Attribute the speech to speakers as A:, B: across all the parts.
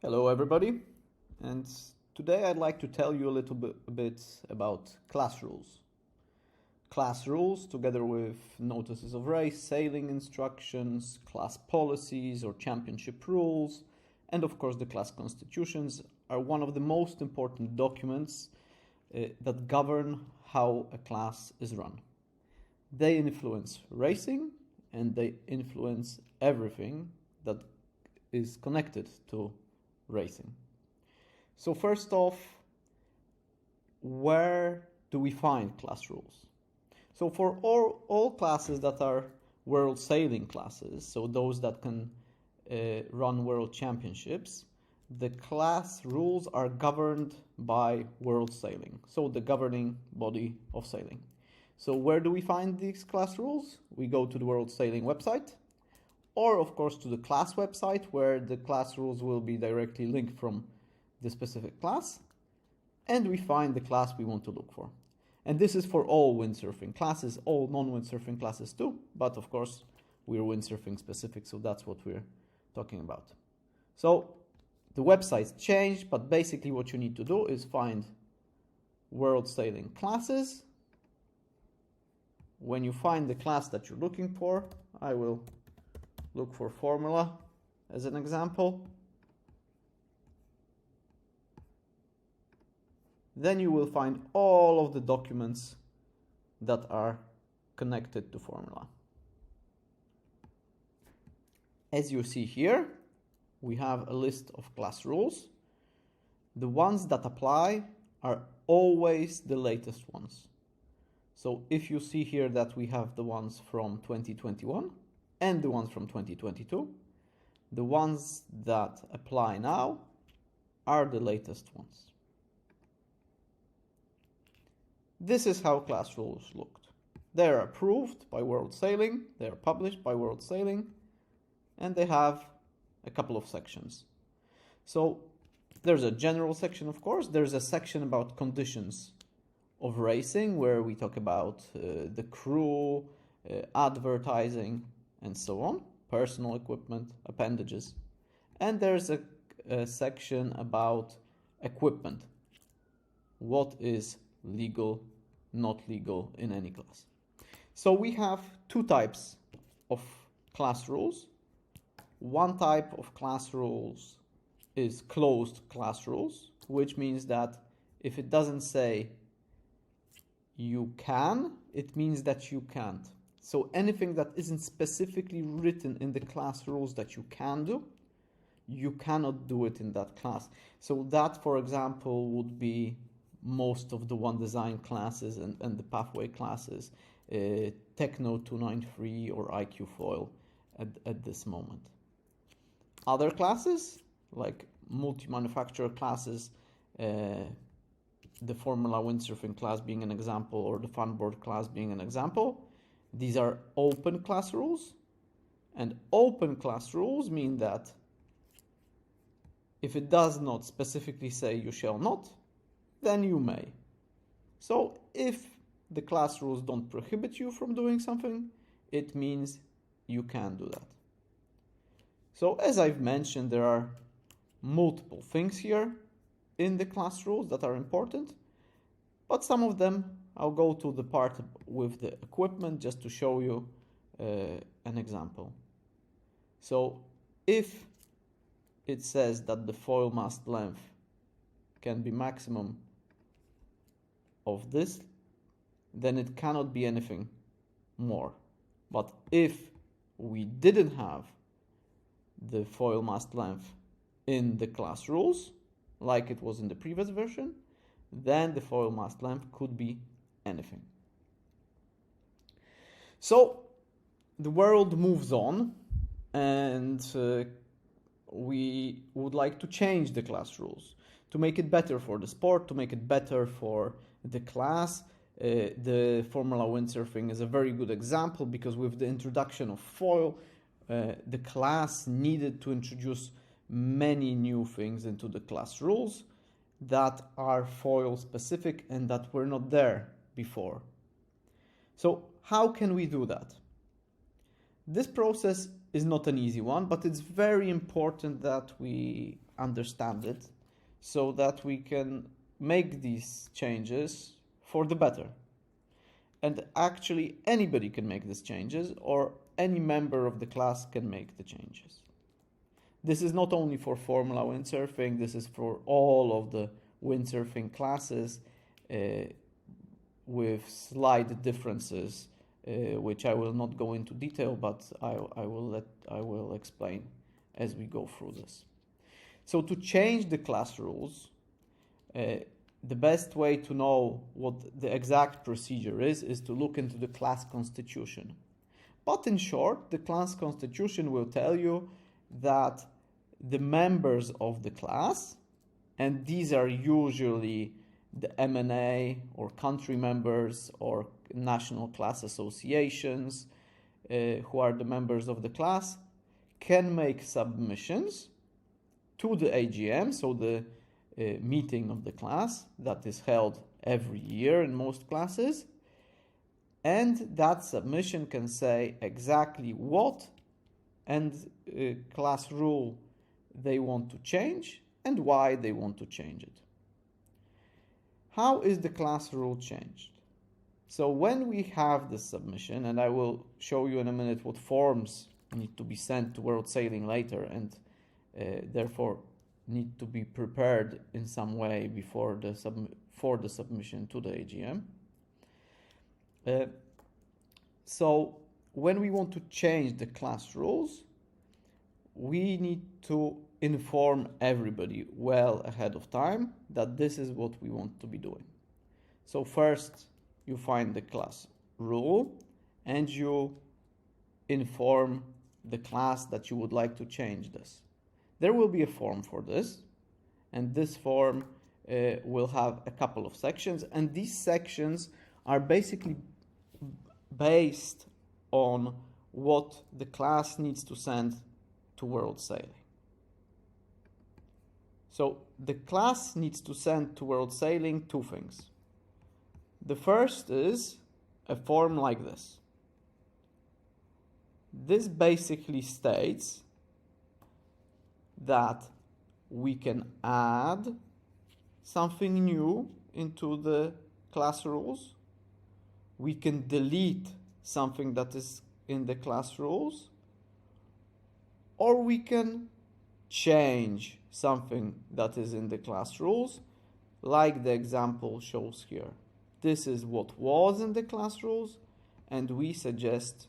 A: Hello everybody, and today I'd like to tell you a little bit about class rules. Class rules, together with notices of race, sailing instructions, class policies or championship rules, and of course the class constitutions, are one of the most important documents that govern how a class is run. They influence racing and they influence everything that is connected to racing. So first off, where do we find class rules? So for all classes that are world sailing classes, so those that can run world championships, the class rules are governed by world sailing, so the governing body of sailing. So where do we find these class rules? We go to the world sailing website, or of course to the class website, where the class rules will be directly linked from the specific class, and we find the class we want to look for. And this is for all windsurfing classes, all non-windsurfing classes too, but of course we're windsurfing specific, so that's what we're talking about. So the website's changed, but basically what you need to do is find world sailing classes. When you find the class that you're looking for, I will look for Formula as an example. Then you will find all of the documents that are connected to Formula. As you see here, we have a list of class rules. The ones that apply are always the latest ones. So if you see here that we have the ones from 2021 and the ones from 2022, the ones that apply now are the latest ones. This is how class rules looked. They're approved by World Sailing, they're published by World Sailing, and they have a couple of sections. So there's a general section, of course. There's a section about conditions of racing, where we talk about the crew, advertising, and so on, personal equipment, appendages. And there's a section about equipment. What is legal, not legal in any class. So we have two types of class rules. One type of class rules is closed class rules, which means that if it doesn't say you can, it means that you can't. So anything that isn't specifically written in the class rules that you can do, you cannot do it in that class. So that, for example, would be most of the One Design classes and the Pathway classes, Techno 293 or IQ Foil at this moment. Other classes, like multi-manufacturer classes, the Formula Windsurfing class being an example, or the Funboard class being an example, these are open class rules. And open class rules mean that if it does not specifically say you shall not, then you may. So if the class rules don't prohibit you from doing something, it means you can do that. So as I've mentioned, there are multiple things here in the class rules that are important, but some of them, I'll go to the part with the equipment just to show you an example. So if it says that the foil mast length can be maximum of this, then it cannot be anything more. But if we didn't have the foil mast length in the class rules, like it was in the previous version, then the foil mast length could be anything. So the world moves on, and we would like to change the class rules to make it better for the sport, to make it better for the class. The Formula Windsurfing is a very good example, because with the introduction of foil, the class needed to introduce many new things into the class rules that are foil specific and that were not there before. So how can we do that? This process is not an easy one, but it's very important that we understand it so that we can make these changes for the better. And actually, anybody can make these changes, or any member of the class can make the changes. This is not only for Formula windsurfing, this is for all of the windsurfing classes with slight differences, which I will not go into detail, but I will explain as we go through this. So to change the class rules, the best way to know what the exact procedure is to look into the class constitution. But in short, the class constitution will tell you that the members of the class, and these are usually the MNA or country members or national class associations who are the members of the class, can make submissions to the AGM, so the meeting of the class that is held every year in most classes, and that submission can say exactly what and class rule they want to change and why they want to change it. How is the class rule changed? So when we have the submission, and I will show you in a minute what forms need to be sent to World Sailing later, and therefore need to be prepared in some way before for the submission to the AGM. So when we want to change the class rules, we need to inform everybody well ahead of time that this is what we want to be doing. So first you find the class rule and you inform the class that you would like to change this. There will be a form for this, and this form will have a couple of sections, and these sections are basically based on what the class needs to send to World Sailing. So the class needs to send to World Sailing two things. The first is a form like this. This basically states that we can add something new into the class rules. We can delete something that is in the class rules, or we can change something that is in the class rules, like the example shows here. This is what was in the class rules, and we suggest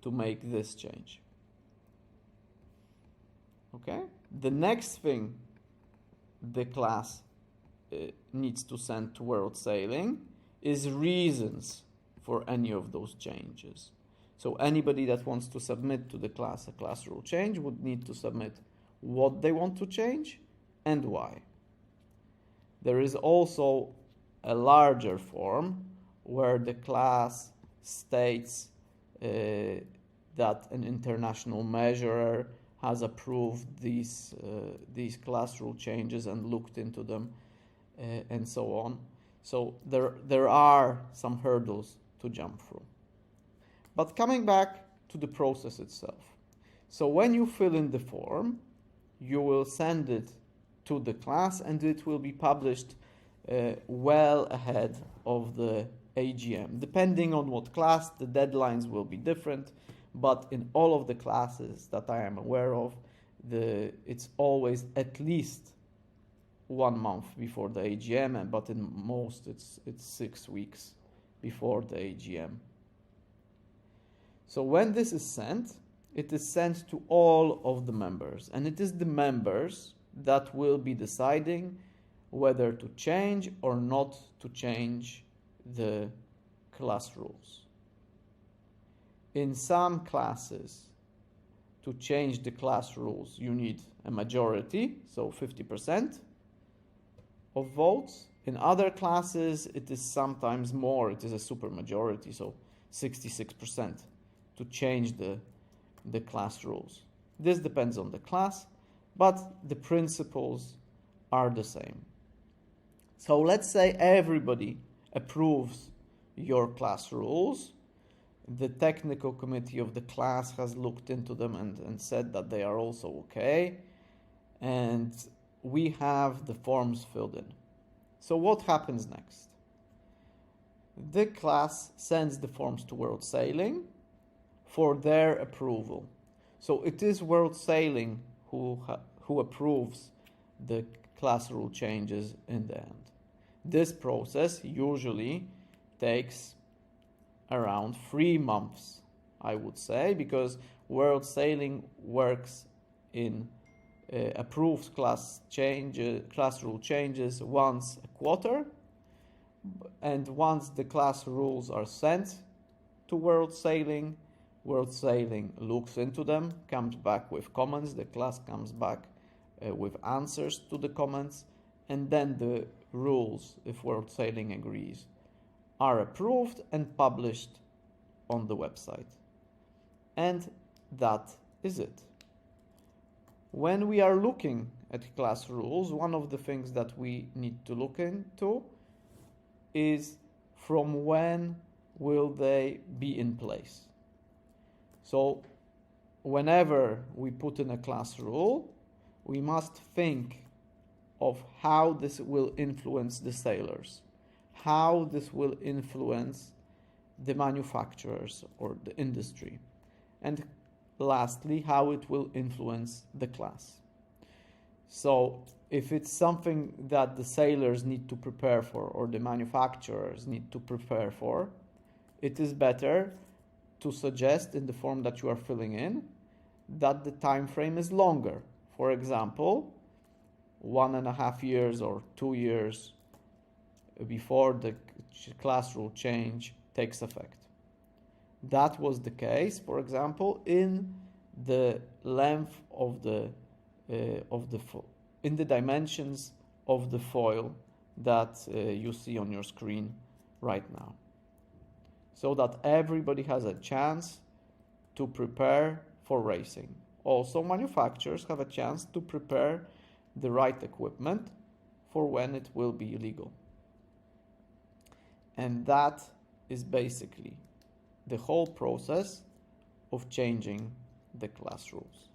A: to make this change. Okay? The next thing the class needs to send to World Sailing is reasons for any of those changes. So anybody that wants to submit to the class a class rule change would need to submit what they want to change and why. There is also a larger form where the class states that an international measurer has approved these class rule changes and looked into them and so on. So there are some hurdles to jump through. But coming back to the process itself. So when you fill in the form, you will send it to the class and it will be published well ahead of the AGM. Depending on what class, the deadlines will be different, but in all of the classes that I am aware of, it's always at least 1 month before the AGM, but in most it's 6 weeks before the AGM. So when this is sent, it is sent to all of the members, and it is the members that will be deciding whether to change or not to change the class rules. In some classes, to change the class rules, you need a majority, so 50% of votes. In other classes, it is sometimes more, it is a supermajority, so 66% to change the class rules. This depends on the class, but the principles are the same. So let's say everybody approves your class rules. the technical committee of the class has looked into them and said that they are also okay. And we have the forms filled in. So what happens next? The class sends the forms to World Sailing for their approval. So it is World Sailing who approves the class rule changes in the end. This process usually takes around 3 months, I would say, because World Sailing works in approves class rule changes once a quarter, and once the class rules are sent to World Sailing looks into them, comes back with comments, the class comes back with answers to the comments, and then the rules, if World Sailing agrees, are approved and published on the website. And that is it. When we are looking at class rules, one of the things that we need to look into is from when will they be in place. So whenever we put in a class rule, we must think of how this will influence the sailors, how this will influence the manufacturers or the industry, and lastly, how it will influence the class. So if it's something that the sailors need to prepare for or the manufacturers need to prepare for, it is better to suggest in the form that you are filling in that the time frame is longer. For example, 1.5 years or 2 years before the class rule change takes effect. That was the case, for example, in the length of the in the dimensions of the foil that you see on your screen right now, so that everybody has a chance to prepare for racing. Also, manufacturers have a chance to prepare the right equipment for when it will be legal. And that is basically the whole process of changing the class rules.